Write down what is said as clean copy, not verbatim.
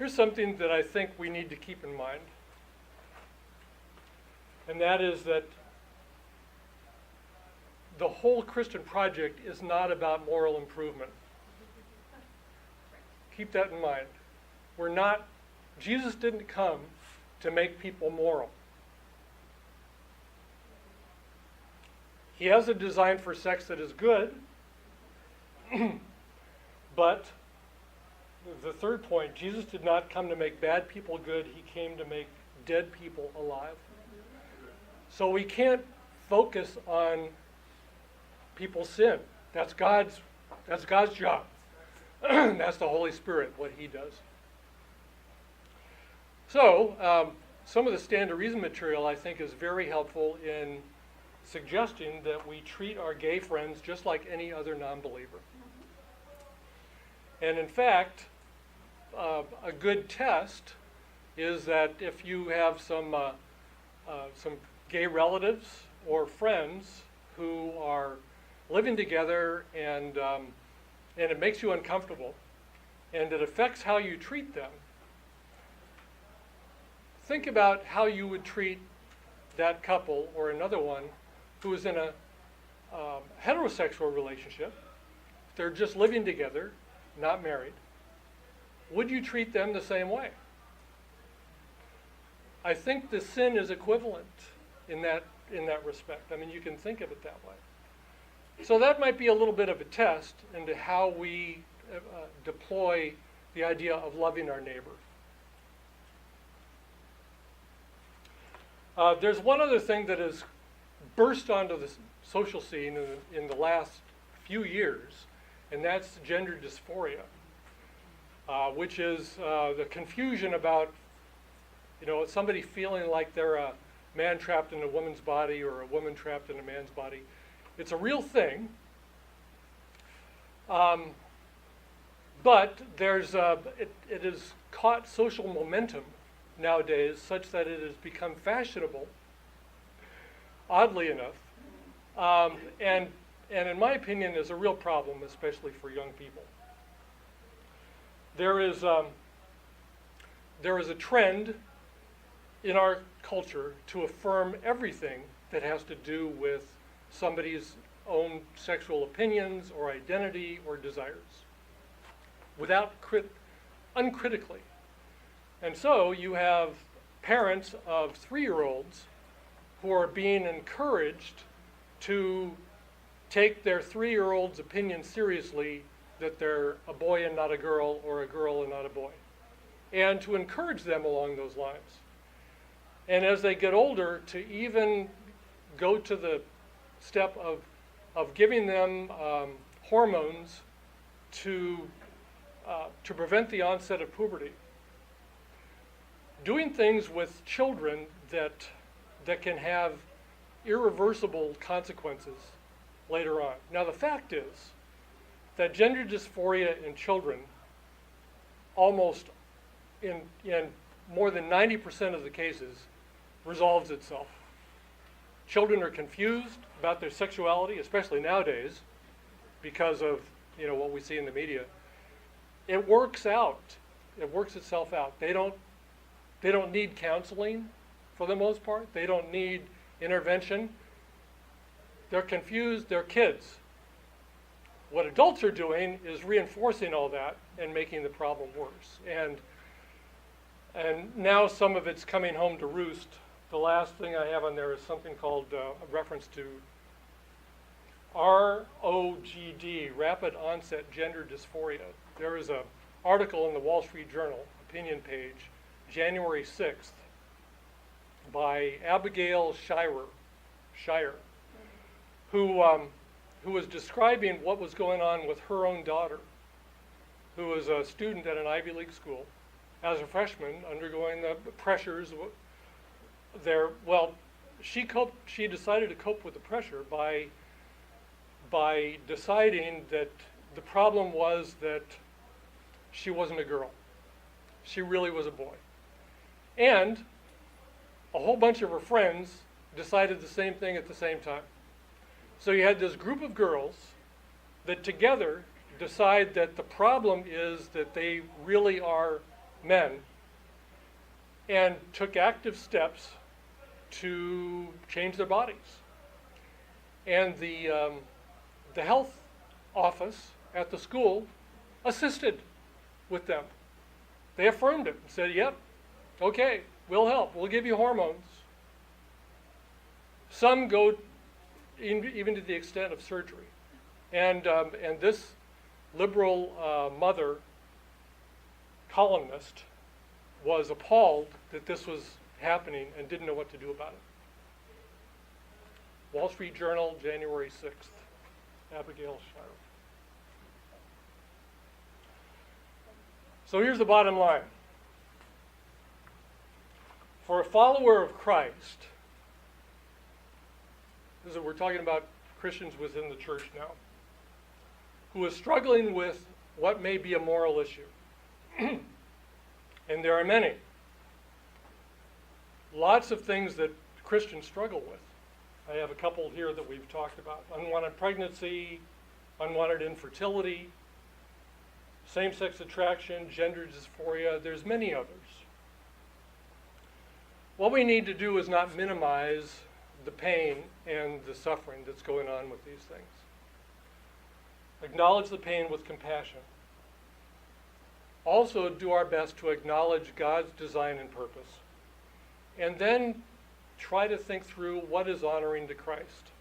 Here's something that I think we need to keep in mind, and that is that the whole Christian project is not about moral improvement. Keep that in mind. Jesus didn't come to make people moral. He has a design for sex that is good, but the third point, Jesus did not come to make bad people good, he came to make dead people alive. So we can't focus on people's sin. That's God's job. That's the Holy Spirit, what he does. So, some of the Stand to Reason material I think is very helpful in suggesting that we treat our gay friends just like any other non-believer. And in fact, a good test is that if you have some gay relatives or friends who are living together and it makes you uncomfortable and it affects how you treat them, think about how you would treat that couple or another one who is in a heterosexual relationship. They're just living together, not married. Would you treat them the same way? I think the sin is equivalent in that respect. I mean, you can think of it that way. So that might be a little bit of a test into how we deploy the idea of loving our neighbor. There's one other thing that has burst onto the social scene in the last few years, and that's gender dysphoria, which is the confusion about, somebody feeling like they're a man trapped in a woman's body or a woman trapped in a man's body. It's a real thing, but it has caught social momentum nowadays such that it has become fashionable, oddly enough, and in my opinion is a real problem, especially for young people. There is a trend in our culture to affirm everything that has to do with somebody's own sexual opinions or identity or desires, uncritically. And so you have parents of 3-year-olds who are being encouraged to take their 3-year-old's opinion seriously that they're a boy and not a girl, or a girl and not a boy, and to encourage them along those lines. And as they get older, to even go to the step of giving them hormones to prevent the onset of puberty. Doing things with children that can have irreversible consequences later on. Now the fact is that gender dysphoria in children almost in more than 90% of the cases resolves itself. Children are confused about their sexuality, especially nowadays, because of what we see in the media. It works out. It works itself out. They don't need counseling for the most part. They don't need intervention. They're confused. They're kids. What adults are doing is reinforcing all that and making the problem worse. And now some of it's coming home to roost. The last thing I have on there is something called a reference to ROGD, Rapid Onset Gender Dysphoria. There is an article in the Wall Street Journal, opinion page, January 6th, by Abigail Shire, who was describing what was going on with her own daughter, who was a student at an Ivy League school, as a freshman, undergoing the pressures there. Well, she decided to cope with the pressure by deciding that the problem was that she wasn't a girl. She really was a boy. And a whole bunch of her friends decided the same thing at the same time. So you had this group of girls that together decide that the problem is that they really are men and took active steps to change their bodies. And the health office at the school assisted with them. They affirmed it and said, yep, okay, we'll help. We'll give you hormones. Some go even to the extent of surgery. And this liberal mother columnist was appalled that this was happening and didn't know what to do about it. Wall Street Journal, January 6th, Abigail Shire. So here's the bottom line. For a follower of Christ, we're talking about Christians within the church now, who is struggling with what may be a moral issue. And there are many. Lots of things that Christians struggle with. I have a couple here that we've talked about. Unwanted pregnancy, unwanted infertility, same-sex attraction, gender dysphoria. There's many others. What we need to do is not minimize the pain and the suffering that's going on with these things. Acknowledge the pain with compassion. Also do our best to acknowledge God's design and purpose. And then try to think through what is honoring to Christ.